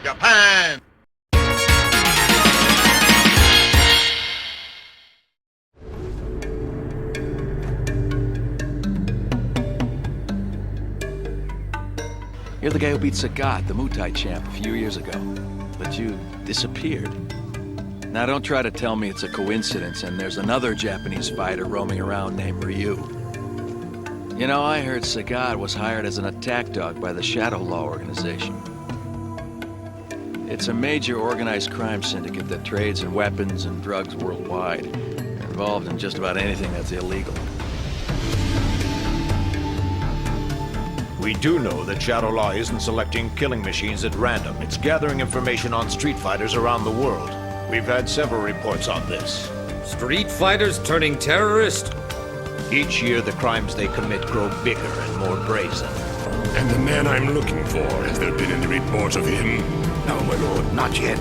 Japan! You're the guy who beat Sagat, the Muay Thai champ, a few years ago. But you disappeared. Now don't try to tell me it's a coincidence and there's another Japanese fighter roaming around named Ryu. You know, I heard Sagat was hired as an attack dog by the Shadow Law organization. It's a major organized crime syndicate that trades in weapons and drugs worldwide. They're involved in just about anything that's illegal. We do know that Shadow Law isn't selecting killing machines at random. It's gathering information on street fighters around the world. We've had several reports on this. Street fighters turning terrorist? Each year, the crimes they commit grow bigger and more brazen. And the man I'm looking for, has there been any report of him? No, my lord, not yet.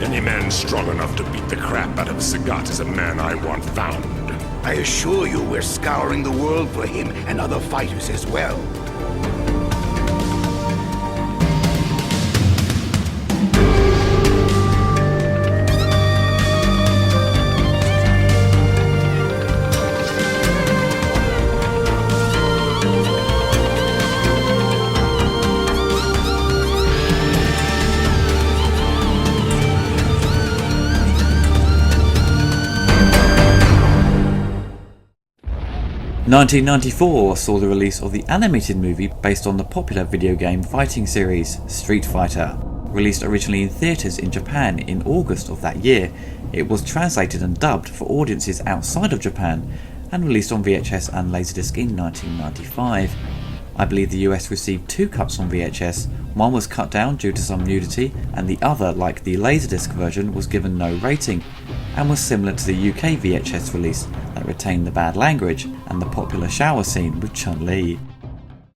Any man strong enough to beat the crap out of Sagat is a man I want found. I assure you we're scouring the world for him and other fighters as well. 1994 saw the release of the animated movie based on the popular video game fighting series Street Fighter. Released originally in theatres in Japan in August of that year, it was translated and dubbed for audiences outside of Japan and released on VHS and Laserdisc in 1995. I believe the US received 2 cuts on VHS, one was cut down due to some nudity and the other, like the Laserdisc version, was given no rating and was similar to the UK VHS release that retained the bad language and the popular shower scene with Chun-li.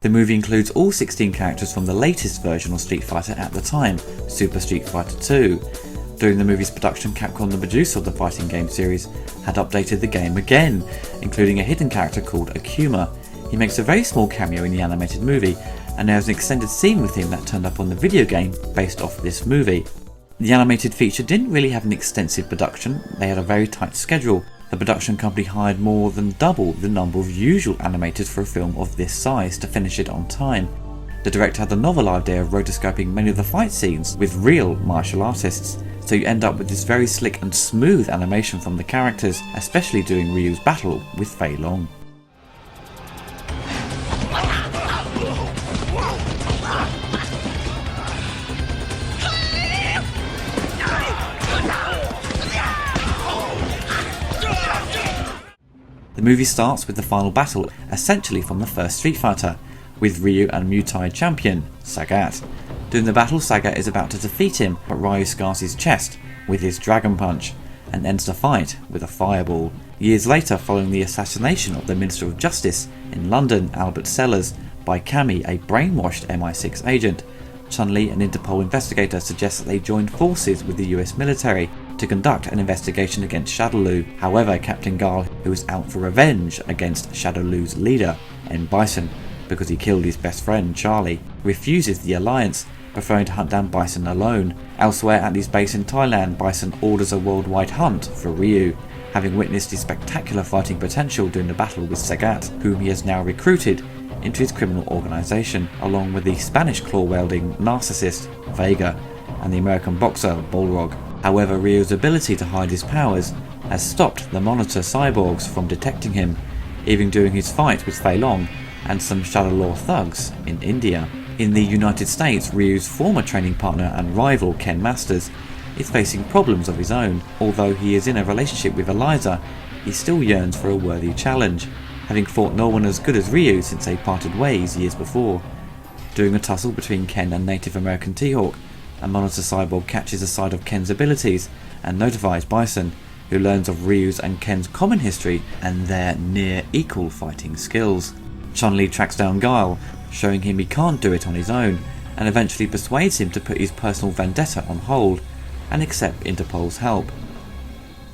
The movie includes all 16 characters from the latest version of Street Fighter at the time, Super Street Fighter 2. During the movie's production, Capcom, the producer of the fighting game series, had updated the game again, including a hidden character called Akuma. He makes a very small cameo in the animated movie, and there is an extended scene with him that turned up on the video game based off this movie. The animated feature didn't really have an extensive production, they had a very tight schedule. The production company hired more than double the number of usual animators for a film of this size to finish it on time. The director had the novel idea of rotoscoping many of the fight scenes with real martial artists, so you end up with this very slick and smooth animation from the characters, especially during Ryu's battle with Fei Long. The movie starts with the final battle, essentially from the first Street Fighter, with Ryu and Muay Thai champion, Sagat. During the battle, Sagat is about to defeat him, but Ryu scars his chest with his Dragon Punch, and ends the fight with a fireball. Years later, following the assassination of the Minister of Justice in London, Albert Sellers, by Cammy, a brainwashed MI6 agent, Chun-li, an Interpol investigator, suggests that they joined forces with the US military to conduct an investigation against Shadowloo. However, Captain Guile, who is out for revenge against Shadowloo's leader, M. Bison, because he killed his best friend Charlie, refuses the alliance, preferring to hunt down Bison alone. Elsewhere at his base in Thailand, Bison orders a worldwide hunt for Ryu, having witnessed his spectacular fighting potential during the battle with Sagat, whom he has now recruited into his criminal organisation, along with the Spanish claw-wielding narcissist Vega and the American boxer Balrog. However, Ryu's ability to hide his powers has stopped the Monitor cyborgs from detecting him, even during his fight with Fei Long and some Shadow Law thugs in India. In the United States, Ryu's former training partner and rival Ken Masters is facing problems of his own. Although he is in a relationship with Eliza, he still yearns for a worthy challenge, having fought no one as good as Ryu since they parted ways years before. During a tussle between Ken and Native American T-Hawk, a Monitor cyborg catches a side of Ken's abilities and notifies Bison, who learns of Ryu's and Ken's common history and their near-equal fighting skills. Chun-li tracks down Guile, showing him he can't do it on his own, and eventually persuades him to put his personal vendetta on hold and accept Interpol's help.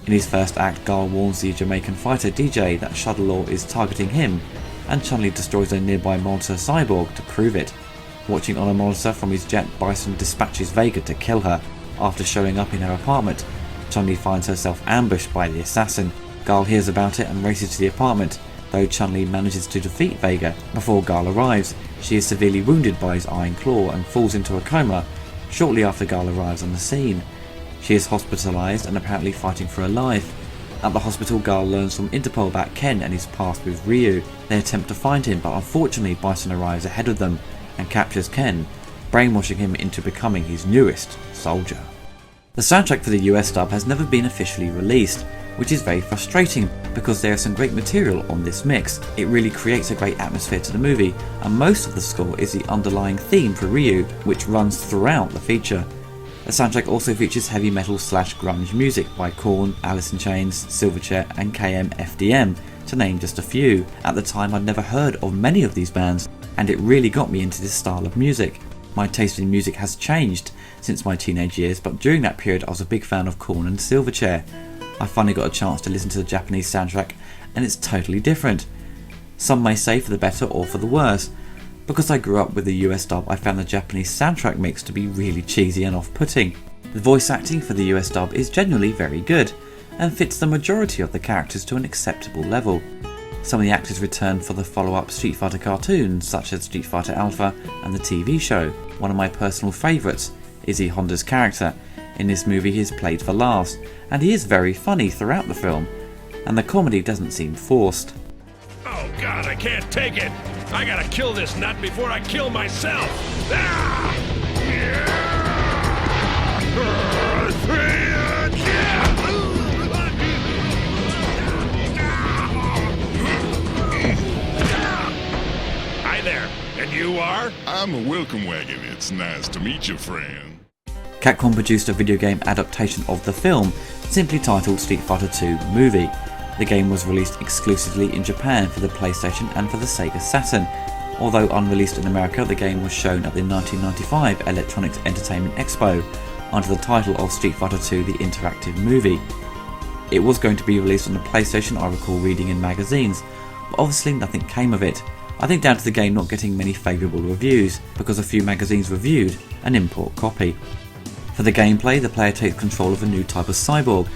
In his first act, Guile warns the Jamaican fighter DJ that Shadow Law is targeting him, and Chun-li destroys a nearby Monitor cyborg to prove it. Watching on a monitor from his jet, Bison dispatches Vega to kill her. After showing up in her apartment, Chun-Li finds herself ambushed by the assassin. Guile hears about it and races to the apartment, though Chun-Li manages to defeat Vega before Guile arrives. She is severely wounded by his iron claw and falls into a coma shortly after Guile arrives on the scene. She is hospitalized and apparently fighting for her life. At the hospital, Guile learns from Interpol about Ken and his past with Ryu. They attempt to find him, but unfortunately Bison arrives ahead of them and captures Ken, brainwashing him into becoming his newest soldier. The soundtrack for the US dub has never been officially released, which is very frustrating because there is some great material on this mix. It really creates a great atmosphere to the movie, and most of the score is the underlying theme for Ryu, which runs throughout the feature. The soundtrack also features heavy metal / grunge music by Korn, Alice in Chains, Silverchair and KMFDM, to name just a few. At the time I'd never heard of many of these bands, and it really got me into this style of music. My taste in music has changed since my teenage years, but during that period I was a big fan of Korn and Silverchair. I finally got a chance to listen to the Japanese soundtrack, and it's totally different. Some may say for the better or for the worse. Because I grew up with the US dub, I found the Japanese soundtrack mix to be really cheesy and off-putting. The voice acting for the US dub is generally very good, and fits the majority of the characters to an acceptable level. Some of the actors returned for the follow-up Street Fighter cartoons, such as Street Fighter Alpha and the TV show. One of my personal favourites, Izzy Honda's character. In this movie he is played for laughs, and he is very funny throughout the film, and the comedy doesn't seem forced. Oh God, I can't take it! I gotta kill this nut before I kill myself! Ah! Hi there, and you are? I'm a welcome wagon. It's nice to meet you, friend. Capcom produced a video game adaptation of the film, simply titled Street Fighter II Movie. The game was released exclusively in Japan for the PlayStation and for the Sega Saturn. Although unreleased in America, the game was shown at the 1995 Electronics Entertainment Expo under the title of Street Fighter II The Interactive Movie. It was going to be released on the PlayStation, I recall reading in magazines, but obviously nothing came of it. I think down to the game not getting many favourable reviews, because a few magazines reviewed an import copy. For the gameplay, the player takes control of a new type of cyborg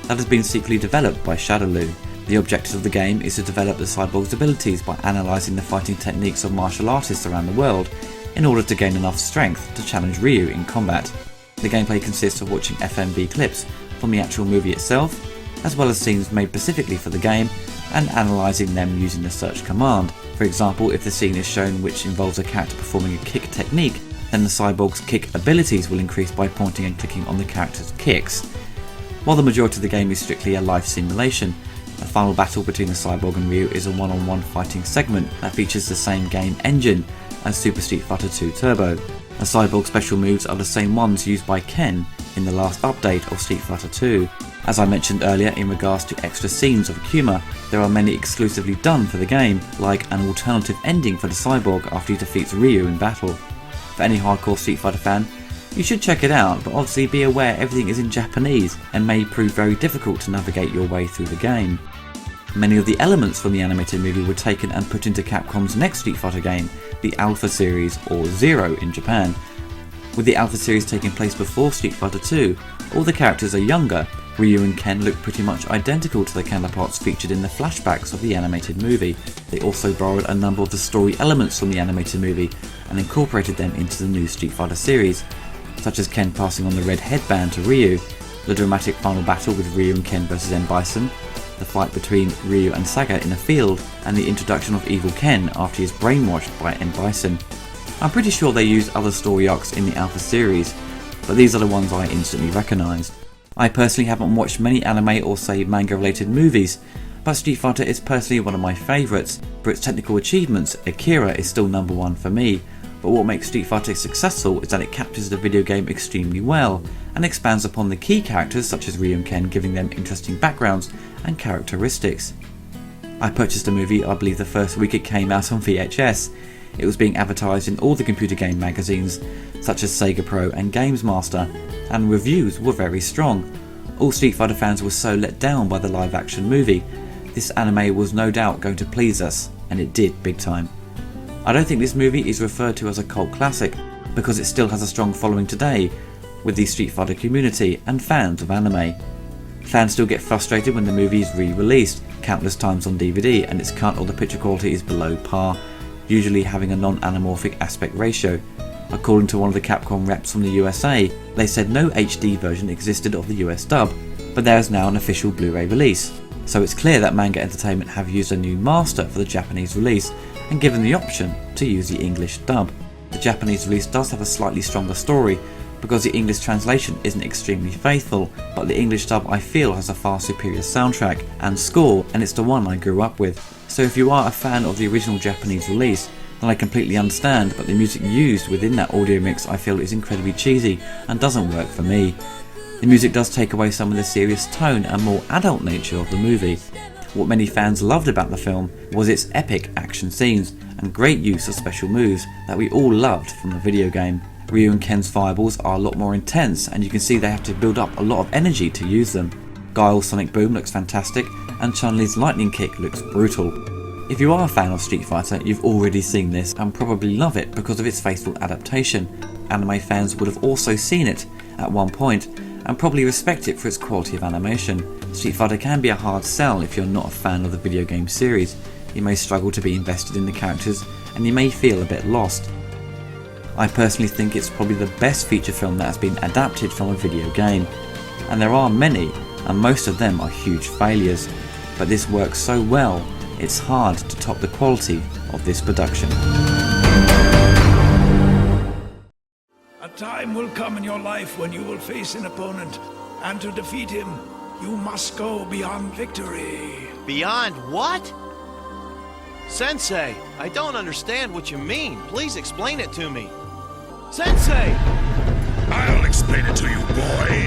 that has been secretly developed by Shadowloo. The objective of the game is to develop the cyborg's abilities by analysing the fighting techniques of martial artists around the world in order to gain enough strength to challenge Ryu in combat. The gameplay consists of watching FMV clips from the actual movie itself, as well as scenes made specifically for the game, and analysing them using the search command. For example, if the scene is shown which involves a character performing a kick technique, then the cyborg's kick abilities will increase by pointing and clicking on the character's kicks. While the majority of the game is strictly a life simulation, the final battle between the cyborg and Ryu is a one-on-one fighting segment that features the same game engine as Super Street Fighter II Turbo. The cyborg's special moves are the same ones used by Ken in the last update of Street Fighter II. As I mentioned earlier in regards to extra scenes of Akuma, there are many exclusively done for the game, like an alternative ending for the cyborg after he defeats Ryu in battle. For any hardcore Street Fighter fan, you should check it out, but obviously be aware everything is in Japanese and may prove very difficult to navigate your way through the game. Many of the elements from the animated movie were taken and put into Capcom's next Street Fighter game, the Alpha series, or Zero in Japan. With the Alpha series taking place before Street Fighter II, all the characters are younger. Ryu and Ken look pretty much identical to the counterparts featured in the flashbacks of the animated movie. They also borrowed a number of the story elements from the animated movie and incorporated them into the new Street Fighter series, such as Ken passing on the red headband to Ryu, the dramatic final battle with Ryu and Ken vs M. Bison, the fight between Ryu and Sagat in a field, and the introduction of Evil Ken after he is brainwashed by M. Bison. I'm pretty sure they used other story arcs in the Alpha series, but these are the ones I instantly recognised. I personally haven't watched many anime or say manga related movies, but Street Fighter is personally one of my favourites. For its technical achievements, Akira is still number one for me, but what makes Street Fighter successful is that it captures the video game extremely well, and expands upon the key characters such as Ryu and Ken, giving them interesting backgrounds and characteristics. I purchased the movie, I believe the first week it came out on VHS. It was being advertised in all the computer game magazines, such as Sega Pro and Games Master, and reviews were very strong. All Street Fighter fans were so let down by the live action movie. This anime was no doubt going to please us, and it did big time. I don't think this movie is referred to as a cult classic because it still has a strong following today with the Street Fighter community and fans of anime. Fans still get frustrated when the movie is re-released countless times on DVD and its cut or the picture quality is below par, usually having a non-anamorphic aspect ratio. According to one of the Capcom reps from the USA, they said no HD version existed of the US dub, but there is now an official Blu-ray release. So it's clear that Manga Entertainment have used a new master for the Japanese release and given the option to use the English dub. The Japanese release does have a slightly stronger story because the English translation isn't extremely faithful, but the English dub I feel has a far superior soundtrack and score, and it's the one I grew up with. So if you are a fan of the original Japanese release, then I completely understand, but the music used within that audio mix I feel is incredibly cheesy and doesn't work for me. The music does take away some of the serious tone and more adult nature of the movie. What many fans loved about the film was its epic action scenes and great use of special moves that we all loved from the video game. Ryu and Ken's fireballs are a lot more intense and you can see they have to build up a lot of energy to use them. Guile's Sonic Boom looks fantastic and Chun-Li's lightning kick looks brutal. If you are a fan of Street Fighter, you've already seen this and probably love it because of its faithful adaptation. Anime fans would have also seen it at one point and probably respect it for its quality of animation. Street Fighter can be a hard sell if you're not a fan of the video game series. You may struggle to be invested in the characters and you may feel a bit lost. I personally think it's probably the best feature film that has been adapted from a video game. And there are many, and most of them are huge failures. But this works so well, it's hard to top the quality of this production. A time will come in your life when you will face an opponent, and to defeat him, you must go beyond victory. Beyond what? Sensei, I don't understand what you mean. Please explain it to me. Sensei! I'll explain it to you, boy.